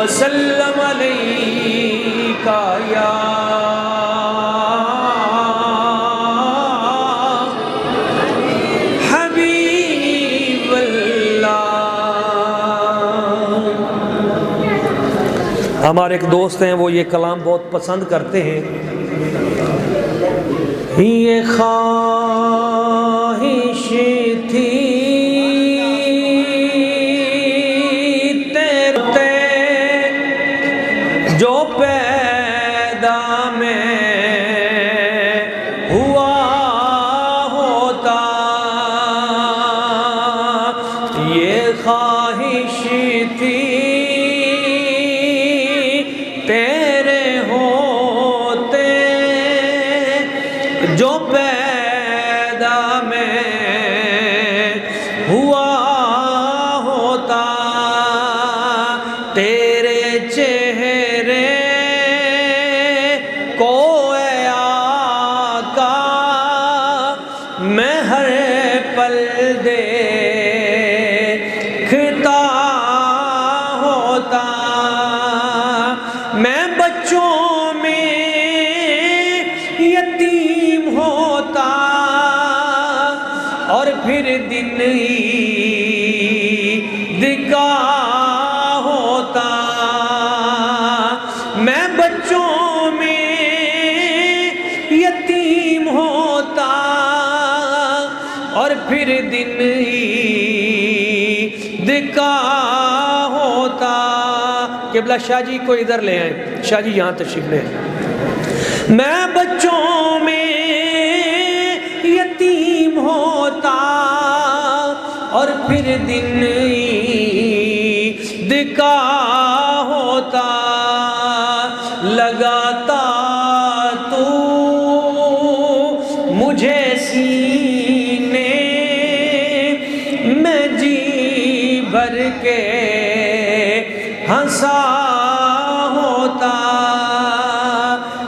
وسلم علیک یا حبیب اللہ۔ ہمارے ایک دوست ہیں، وہ یہ کلام بہت پسند کرتے ہیں۔ یہ خواہش تھی تیرے جو پیدا میں ہوا ہوتا، یہ خواہش تھی تیرے ہوتے جو پیدا میں ہوا ہوتا، تیرے چہرے کو اے آقا میں ہر پل دیکھتا ہوتا، میں بچوں میں یتیم ہوتا اور پھر دن عید کا ہوتا، میں بچوں میں یتیم ہوتا اور پھر دن عید کا ہوتا۔ قبلہ شاہ جی کو ادھر لے آئیں، شاہ جی یہاں تشریف لے آئیں۔ میں بچوں میں یتیم ہوتا اور پھر دن عید کا ہوتا، لگاتا تو مجھے سینے میں جی بھر کے ہنسا ہوتا،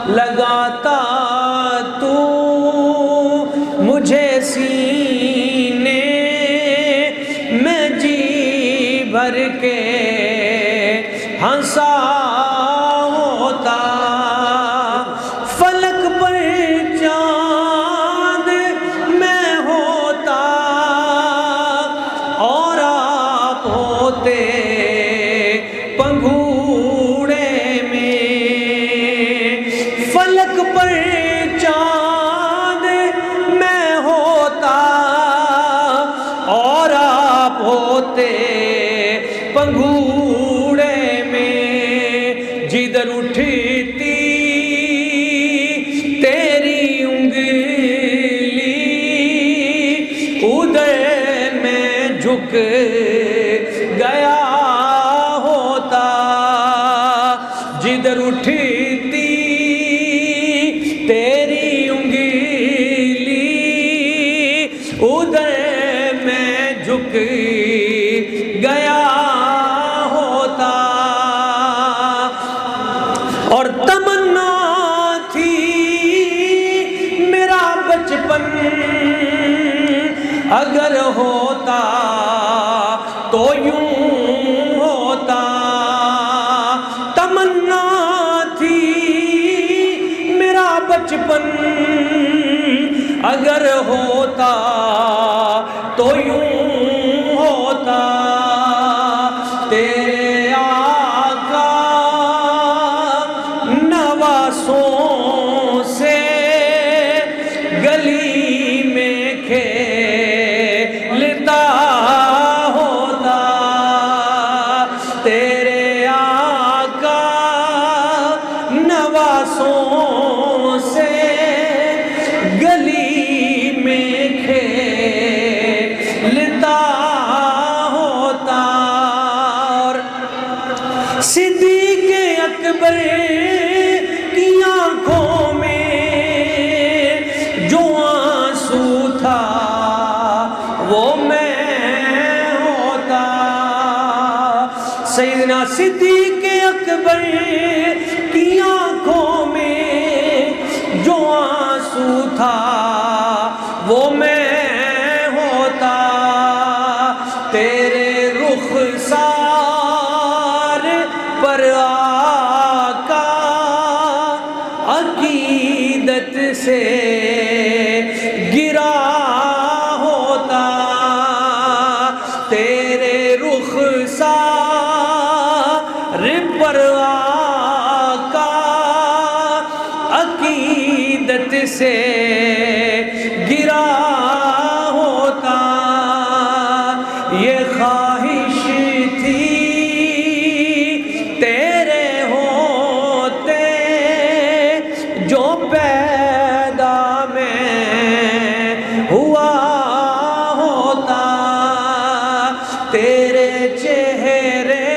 لگاتا تو مجھے سینے میں جی بھر کے ہنسا ہوتا، فلک پر چاند میں ہوتا اور آپ ہوتے پنگھوڑے میں، فلک پر چاند میں ہوتا اور آپ ہوتے پنگھوڑے میں، جدھر اٹھتی تیری انگلی ادھر میں جھک گیا ہوتا، جدھر اٹھتی تیری انگلی ادھر میں جھک گیا ہوتا، اور تمنا تھی میرا بچپن اگر ہوتا تو یوں ہوتا، تمنا تھی میرا بچپن اگر ہوتا تو یوں ہوتا، تیرے آقا نواسوں سے گلی میں کھیلتا ہوتا، تیرے آقا نواسوں سے گلی میں کھیلتا ہوتا، اور صدیق اکبر کی آنکھوں میں جو آنسو تھا وہ میں ہوتا، سیدنا صدیق اکبر کی آنکھوں میں جو آنسو تھا وہ میں ہوتا، تیرے رخسار پر پر آقا عقیدت سے گرا ہوتا، تیرے رخسار پر آقا عقیدت سے گرا ہوتا، یہ خواہش تھی تیرے ہوتے جو پیدا میں ہوا ہوتا، تیرے چہرے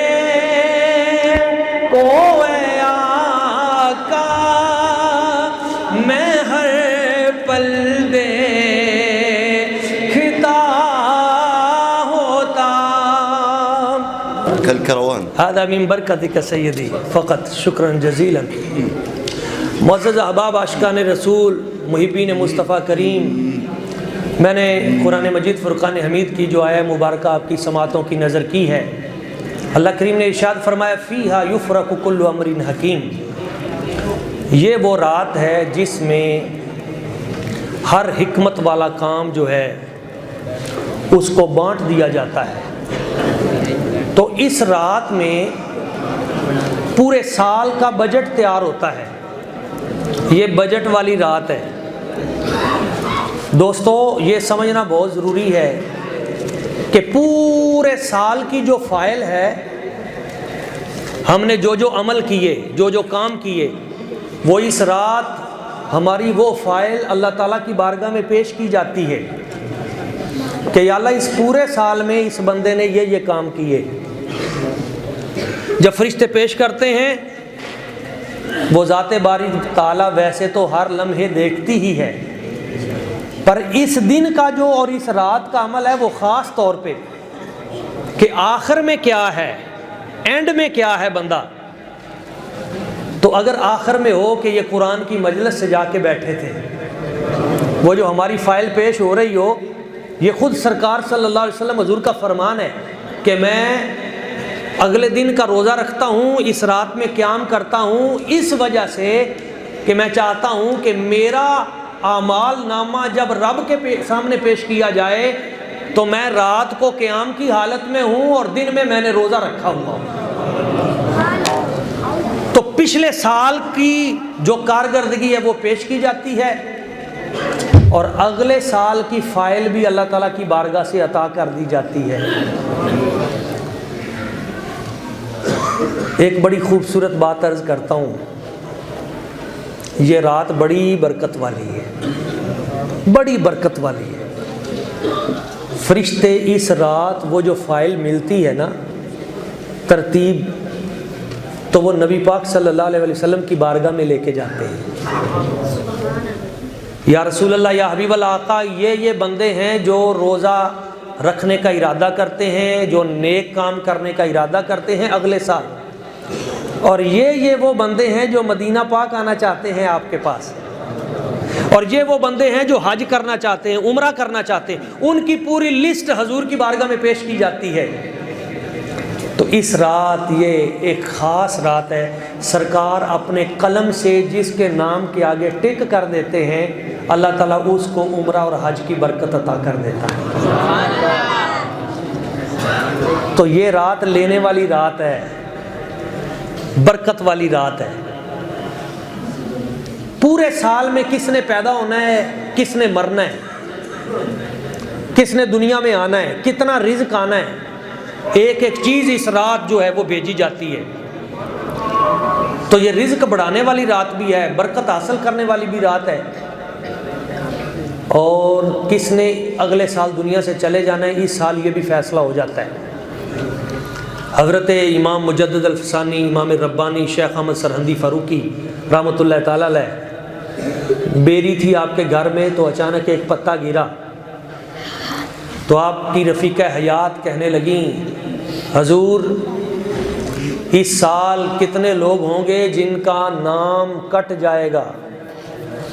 کو اے آقا میں ہر پل دیکھتا ہوتا۔ كالكروان. هذا من برکتک سیدی فقط، شکرا جزیلا۔ معزز احباب، عاشقان رسول، محبین مصطفیٰ کریم، میں نے قرآن مجید فرقان حمید کی جو آیہ مبارکہ آپ کی سماعتوں کی نظر کی ہے، اللہ کریم نے ارشاد فرمایا فیہا یفرق کل امر حکیم، یہ وہ رات ہے جس میں ہر حکمت والا کام جو ہے اس کو بانٹ دیا جاتا ہے۔ تو اس رات میں پورے سال کا بجٹ تیار ہوتا ہے، یہ بجٹ والی رات ہے۔ دوستو یہ سمجھنا بہت ضروری ہے کہ پورے سال کی جو فائل ہے، ہم نے جو جو عمل کیے، جو جو کام کیے، وہ اس رات ہماری وہ فائل اللہ تعالیٰ کی بارگاہ میں پیش کی جاتی ہے کہ یا اللہ اس پورے سال میں اس بندے نے یہ کام کیے۔ جب فرشتے پیش کرتے ہیں، وہ ذات باری تعالیٰ ویسے تو ہر لمحے دیکھتی ہی ہے، پر اس دن کا جو اور اس رات کا عمل ہے وہ خاص طور پہ کہ آخر میں کیا ہے، اینڈ میں کیا ہے بندہ۔ تو اگر آخر میں ہو کہ یہ قرآن کی مجلس سے جا کے بیٹھے تھے، وہ جو ہماری فائل پیش ہو رہی ہو، یہ خود سرکار صلی اللہ علیہ وسلم حضور کا فرمان ہے کہ میں اگلے دن کا روزہ رکھتا ہوں، اس رات میں قیام کرتا ہوں اس وجہ سے کہ میں چاہتا ہوں کہ میرا اعمال نامہ جب رب کے سامنے پیش کیا جائے تو میں رات کو قیام کی حالت میں ہوں اور دن میں نے روزہ رکھا ہوا ہوں۔ تو پچھلے سال کی جو کارکردگی ہے وہ پیش کی جاتی ہے، اور اگلے سال کی فائل بھی اللہ تعالیٰ کی بارگاہ سے عطا کر دی جاتی ہے۔ ایک بڑی خوبصورت بات عرض کرتا ہوں، یہ رات بڑی برکت والی ہے، بڑی برکت والی ہے۔ فرشتے اس رات وہ جو فائل ملتی ہے نا ترتیب، تو وہ نبی پاک صلی اللہ علیہ وسلم کی بارگاہ میں لے کے جاتے ہیں۔ یا رسول اللہ، یا حبیب اللہ آقا، یہ بندے ہیں جو روزہ رکھنے کا ارادہ کرتے ہیں، جو نیک کام کرنے کا ارادہ کرتے ہیں اگلے سال، اور یہ وہ بندے ہیں جو مدینہ پاک آنا چاہتے ہیں آپ کے پاس، اور یہ وہ بندے ہیں جو حج کرنا چاہتے ہیں، عمرہ کرنا چاہتے ہیں، ان کی پوری لسٹ حضور کی بارگاہ میں پیش کی جاتی ہے۔ تو اس رات یہ ایک خاص رات ہے، سرکار اپنے قلم سے جس کے نام کے آگے ٹک کر دیتے ہیں، اللہ تعالیٰ اس کو عمرہ اور حج کی برکت عطا کر دیتا ہے۔ تو یہ رات لینے والی رات ہے، برکت والی رات ہے۔ پورے سال میں کس نے پیدا ہونا ہے، کس نے مرنا ہے، کس نے دنیا میں آنا ہے، کتنا رزق آنا ہے، ایک ایک چیز اس رات جو ہے وہ بھیجی جاتی ہے۔ تو یہ رزق بڑھانے والی رات بھی ہے، برکت حاصل کرنے والی بھی رات ہے، اور کس نے اگلے سال دنیا سے چلے جانا ہے، اس سال یہ بھی فیصلہ ہو جاتا ہے۔ حضرت امام مجدد الفسانی، امام ربانی، شیخ احمد سرہندی فاروقی رحمۃ اللہ تعالیٰ علیہ، بیری تھی آپ کے گھر میں، تو اچانک ایک پتا گرا، تو آپ کی رفیقہ حیات کہنے لگیں، حضور اس سال کتنے لوگ ہوں گے جن کا نام کٹ جائے گا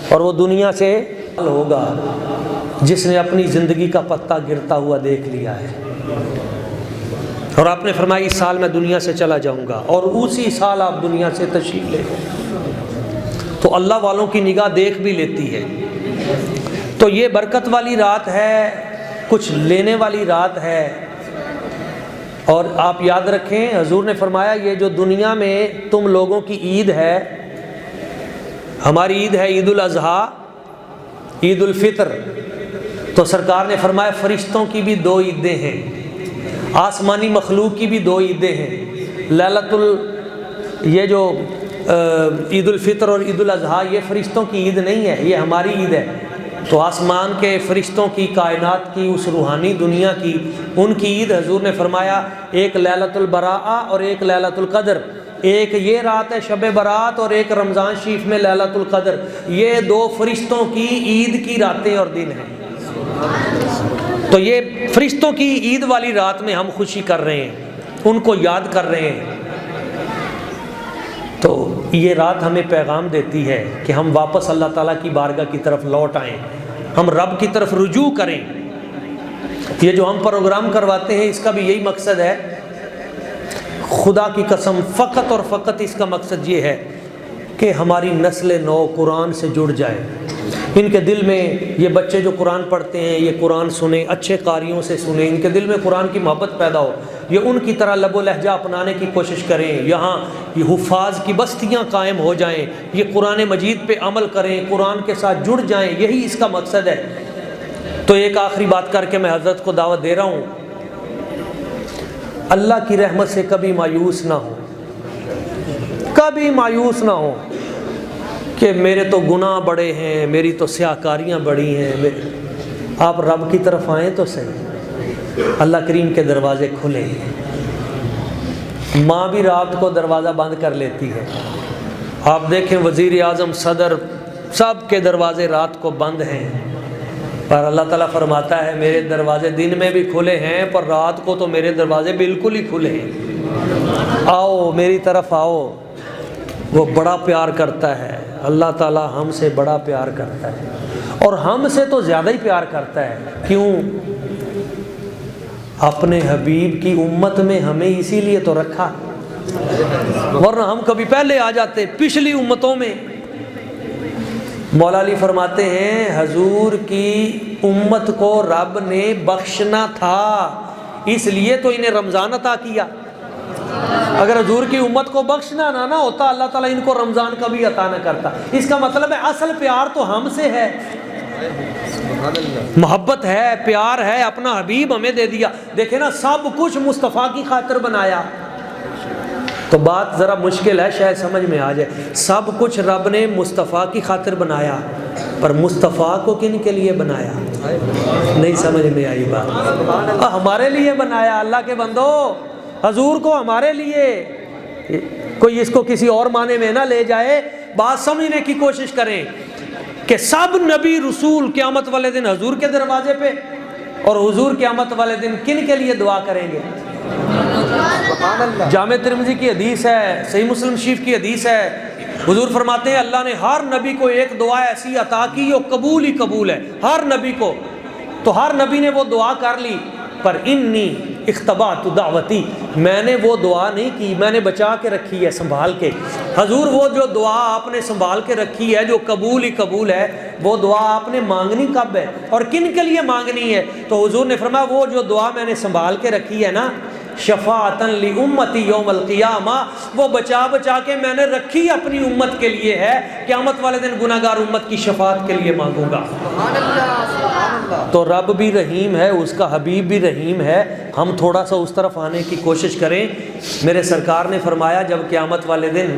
اور وہ دنیا سے ہوگا جس نے اپنی زندگی کا پتا گرتا ہوا دیکھ لیا ہے۔ اور آپ نے فرمایا اس سال میں دنیا سے چلا جاؤں گا، اور اسی سال آپ دنیا سے تشریف لے گئے۔ تو اللہ والوں کی نگاہ دیکھ بھی لیتی ہے۔ تو یہ برکت والی رات ہے، کچھ لینے والی رات ہے۔ اور آپ یاد رکھیں حضور نے فرمایا یہ جو دنیا میں تم لوگوں کی عید ہے، ہماری عید ہے عید الاضحیٰ، عید الفطر، تو سرکار نے فرمایا فرشتوں کی بھی 2 عیدیں ہیں، آسمانی مخلوق کی بھی 2 عیدیں ہیں۔ یہ جو عید الفطر اور عید الاضحیٰ یہ فرشتوں کی عید نہیں ہے، یہ ہماری عید ہے۔ تو آسمان کے فرشتوں کی، کائنات کی، اس روحانی دنیا کی، ان کی عید حضور نے فرمایا ایک لیلۃ البراءہ اور ایک لیلۃ القدر، ایک یہ رات ہے شب برات اور ایک رمضان شریف میں لیلۃ القدر، یہ 2 فرشتوں کی عید کی راتیں اور دن ہیں۔ تو یہ فرشتوں کی عید والی رات میں ہم خوشی کر رہے ہیں، ان کو یاد کر رہے ہیں۔ تو یہ رات ہمیں پیغام دیتی ہے کہ ہم واپس اللہ تعالیٰ کی بارگاہ کی طرف لوٹ آئیں، ہم رب کی طرف رجوع کریں۔ یہ جو ہم پروگرام کرواتے ہیں اس کا بھی یہی مقصد ہے، خدا کی قسم فقط اور فقط اس کا مقصد یہ ہے کہ ہماری نسل نو قرآن سے جڑ جائے، ان کے دل میں، یہ بچے جو قرآن پڑھتے ہیں یہ قرآن سنیں، اچھے قاریوں سے سنیں، ان کے دل میں قرآن کی محبت پیدا ہو، یہ ان کی طرح لب و لہجہ اپنانے کی کوشش کریں، یہاں یہ حفاظ کی بستیاں قائم ہو جائیں، یہ قرآن مجید پہ عمل کریں، قرآن کے ساتھ جڑ جائیں، یہی اس کا مقصد ہے۔ تو ایک آخری بات کر کے میں حضرت کو دعوت دے رہا ہوں، اللہ کی رحمت سے کبھی مایوس نہ ہو، کبھی مایوس نہ ہو کہ میرے تو گناہ بڑے ہیں، میری تو سیاہکاریاں بڑی ہیں۔ آپ رب کی طرف آئیں تو صحیح، اللہ کریم کے دروازے کھلے ہیں۔ ماں بھی رات کو دروازہ بند کر لیتی ہے، آپ دیکھیں وزیر اعظم، صدر، سب کے دروازے رات کو بند ہیں، پر اللہ تعالیٰ فرماتا ہے میرے دروازے دن میں بھی کھلے ہیں، پر رات کو تو میرے دروازے بالکل ہی کھلے ہیں۔ آؤ میری طرف آؤ، وہ بڑا پیار کرتا ہے، اللہ تعالیٰ ہم سے بڑا پیار کرتا ہے، اور ہم سے تو زیادہ ہی پیار کرتا ہے۔ کیوں؟ اپنے حبیب کی امت میں ہمیں اسی لیے تو رکھا، ورنہ ہم کبھی پہلے آ جاتے پچھلی امتوں میں۔ مولا علی فرماتے ہیں حضور کی امت کو رب نے بخشنا تھا، اس لیے تو انہیں رمضان عطا کیا۔ اگر حضور کی امت کو بخشنا نہ ہوتا اللہ تعالیٰ ان کو رمضان کبھی عطا نہ کرتا۔ اس کا مطلب ہے اصل پیار تو ہم سے ہے، محبت ہے، پیار ہے، اپنا حبیب ہمیں دے دیا۔ دیکھیں نا سب کچھ مصطفیٰ کی خاطر بنایا، تو بات ذرا مشکل ہے شاید سمجھ میں آ جائے۔ سب کچھ رب نے مصطفیٰ کی خاطر بنایا، پر مصطفیٰ کو کن کے لیے بنایا؟ نہیں سمجھ میں آئی بات؟ ہمارے لیے بنایا، اللہ کے بندو، حضور کو ہمارے لیے۔ کوئی اس کو کسی اور معنی میں نہ لے جائے، بات سمجھنے کی کوشش کریں کہ سب نبی رسول قیامت والے دن حضور کے دروازے پہ، اور حضور قیامت والے دن کن کے لیے دعا کریں گے؟ جامع ترمذی کی حدیث ہے، صحیح مسلم شریف کی حدیث ہے، حضور فرماتے ہیں اللہ نے ہر نبی کو ایک دعا ایسی عطا کی جو قبول ہی قبول ہے، ہر نبی کو۔ تو ہر نبی نے وہ دعا کر لی، پر انی اختبات دعوتی، میں نے وہ دعا نہیں کی، میں نے بچا کے رکھی ہے، سنبھال کے۔ حضور وہ جو دعا آپ نے سنبھال کے رکھی ہے جو قبول ہی قبول ہے، وہ دعا آپ نے مانگنی کب ہے اور کن کے لیے مانگنی ہے؟ تو حضور نے فرمایا وہ جو دعا میں نے سنبھال کے رکھی ہے نا، شفاعتن لامتی یوم القیامہ، وہ بچا بچا کے میں نے رکھی اپنی امت کے لیے ہے، قیامت والے دن گناہگار امت کی شفاعت کے لیے مانگوں گا۔ تو رب بھی رحیم ہے، اس کا حبیب بھی رحیم ہے، ہم تھوڑا سا اس طرف آنے کی کوشش کریں۔ میرے سرکار نے فرمایا جب قیامت والے دن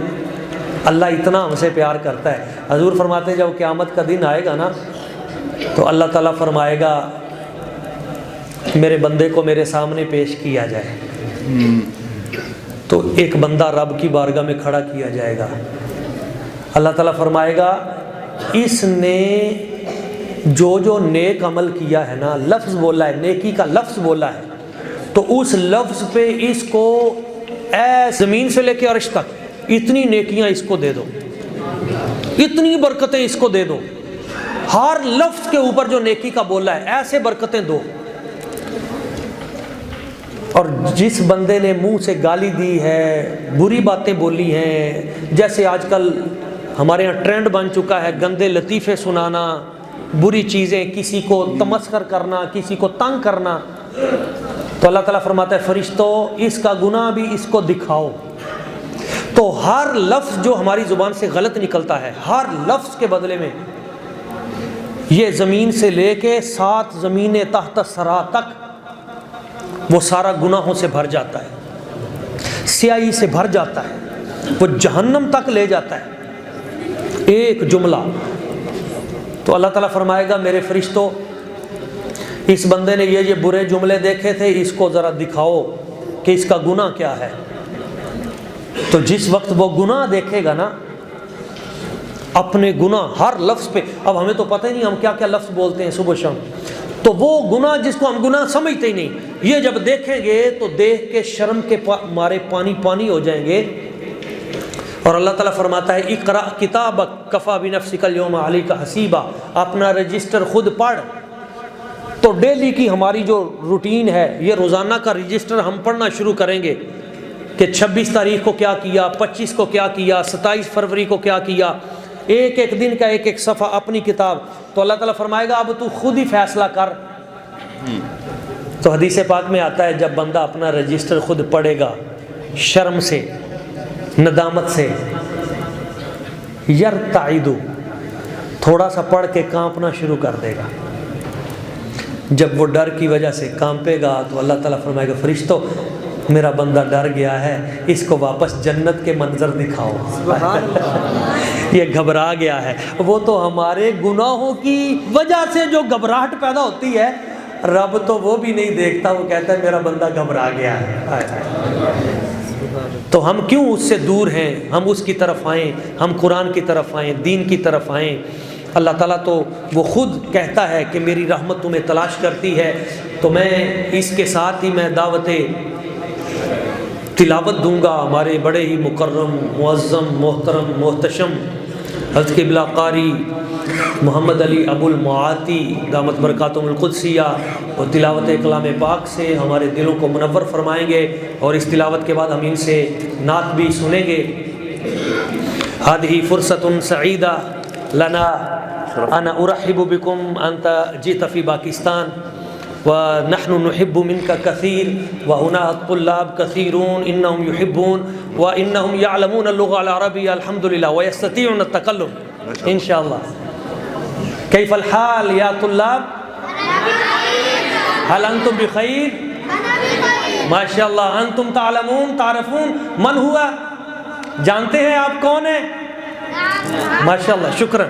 اللہ اتنا ہم سے پیار کرتا ہے، حضور فرماتے ہیں جب قیامت کا دن آئے گا نا تو اللہ تعالیٰ فرمائے گا میرے بندے کو میرے سامنے پیش کیا جائے، تو ایک بندہ رب کی بارگاہ میں کھڑا کیا جائے گا، اللہ تعالیٰ فرمائے گا اس نے جو نیک عمل کیا ہے نا، لفظ بولا ہے، نیکی کا لفظ بولا ہے، تو اس لفظ پہ اس کو زمین سے لے کے عرش تک اتنی نیکیاں اس کو دے دو، اتنی برکتیں اس کو دے دو، ہر لفظ کے اوپر جو نیکی کا بولا ہے ایسے برکتیں دو۔ اور جس بندے نے منہ سے گالی دی ہے، بری باتیں بولی ہیں، جیسے آج کل ہمارے یہاں ٹرینڈ بن چکا ہے گندے لطیفے سنانا، بری چیزیں، کسی کو تمسخر کرنا، کسی کو تنگ کرنا، تو اللہ تعالیٰ فرماتا ہے فرشتوں اس کا گناہ بھی اس کو دکھاؤ۔ تو ہر لفظ جو ہماری زبان سے غلط نکلتا ہے، ہر لفظ کے بدلے میں یہ زمین سے لے کے 7 زمینیں تحت الثری تک وہ سارا گناہوں سے بھر جاتا ہے، سیاہی سے بھر جاتا ہے، وہ جہنم تک لے جاتا ہے ایک جملہ۔ تو اللہ تعالیٰ فرمائے گا میرے فرشتوں اس بندے نے یہ برے جملے دیکھے تھے، اس کو ذرا دکھاؤ کہ اس کا گناہ کیا ہے۔ تو جس وقت وہ گناہ دیکھے گا نا، اپنے گناہ ہر لفظ پہ، اب ہمیں تو پتہ ہی نہیں ہم کیا کیا لفظ بولتے ہیں صبح شام، تو وہ گناہ جس کو ہم گناہ سمجھتے ہی نہیں، یہ جب دیکھیں گے تو دیکھ کے شرم کے مارے پانی پانی ہو جائیں گے۔ اور اللہ تعالیٰ فرماتا ہے اقرأ کتابک کفیٰ بنفسک اليوم علیک حسیبا، اپنا رجسٹر خود پڑھ۔ تو ڈیلی کی ہماری جو روٹین ہے، یہ روزانہ کا رجسٹر ہم پڑھنا شروع کریں گے کہ 26 تاریخ کو کیا کیا، 25 کو کیا کیا، 27 فروری کو کیا کیا، ایک ایک دن کا ایک ایک صفحہ اپنی کتاب۔ تو اللہ تعالیٰ فرمائے گا اب تو خود ہی فیصلہ کر۔ تو حدیث پاک میں آتا ہے جب بندہ اپنا رجسٹر خود پڑھے گا، شرم سے، ندامت سے، یرتعد، تھوڑا سا پڑھ کے کانپنا شروع کر دے گا۔ جب وہ ڈر کی وجہ سے کانپے گا تو اللہ تعالیٰ فرمائے گا فرشتوں میرا بندہ ڈر گیا ہے، اس کو واپس جنت کے منظر دکھاؤ۔ یہ گھبرا گیا ہے، وہ تو ہمارے گناہوں کی وجہ سے جو گھبراہٹ پیدا ہوتی ہے، رب تو وہ بھی نہیں دیکھتا، وہ کہتا ہے میرا بندہ گھبرا گیا ہے۔ تو ہم کیوں اس سے دور ہیں؟ ہم اس کی طرف آئیں، ہم قرآن کی طرف آئیں، دین کی طرف آئیں۔ اللہ تعالیٰ تو وہ خود کہتا ہے کہ میری رحمت تمہیں تلاش کرتی ہے۔ تو میں اس کے ساتھ ہی میں دعوت تلاوت دوں گا ہمارے بڑے ہی مکرم، معظم، محترم، محتشم حضرت قبلہ قاری محمد علی ابو المعاطی دامت برکاتہم القدسیہ، اور تلاوت کلام پاک سے ہمارے دلوں کو منور فرمائیں گے، اور اس تلاوت کے بعد ہم ان سے نعت بھی سنیں گے۔ ہذہ فرصۃ سعیدہ لنا، انا ارحب بکم، انت جئت فی پاکستان ونحن نحب منك كثير وهنا الطلاب كثيرون انهم يحبون وانهم يعلمون اللغة العربية الحمد لله ويستطيعون التكلم ان شاء الله۔ كيف الحال يا طلاب؟ هل انتم بخير؟ ما شاء الله۔ انتم تعلمون تعرفون من هو؟ جانتے ہیں آپ کون ہیں؟ ما شاء اللہ، شکرا۔